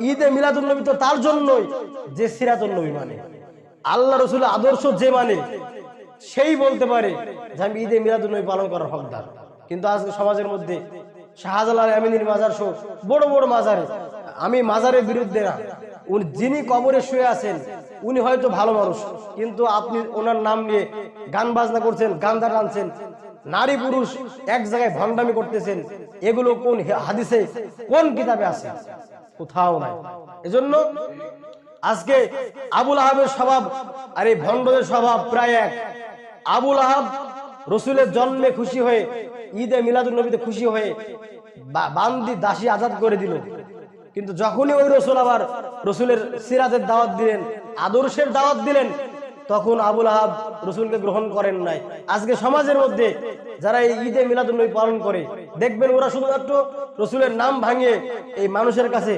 ঈদে মিলাদুন নবী তো তার জন্যই যে সিরাতুন নবী মানে, আল্লাহ রসুলের আদর্শ যে মানে সেই বলতে পারে যে আমি ঈদে মিলাদুন নবী পালন করার হকদার। কিন্তু আজকে সমাজের মধ্যে শাহজালাল আমিনীর মাজার সহ বড় বড় মাজারে, আমি মাজারের বিরুদ্ধে না, উনি যিনি কবরে শুয়ে আছেন উনি হয়তো ভালো মানুষ, কিন্তু আপনি ওনার নাম নিয়ে গান বাজনা করছেন, গান্দা টানছেন, নারী পুরুষ এক জায়গায় ভণ্ডামি করতেছেন, এগুলো কোন হাদিসে কোন কিতাবে আছে? কোথাও নাই। এজন্য আজকে আবুল আহাবের স্বভাব আর এই ভণ্ডদের স্বভাব প্রায় এক। আবুল আহাব রসুলের জন্মে খুশি হয়ে, ঈদে মিলাদুন নবীতে খুশি হয়ে বান্দি দাসী আজাদ করে দিল, কিন্তু যখনই ওই রসুল আবার রসুলের সিরাতের দাওয়াত দিলেন, আদর্শের দাওয়াত দিলেন, তখন আবুল আহাব রসুলকে গ্রহণ করেন নাই। আজকে সমাজের মধ্যে যারা এই ঈদে মিলাদুন নবী পালন করে, দেখবেন ওরা শুধুমাত্র রসুলের নাম ভাঙিয়ে এই মানুষের কাছে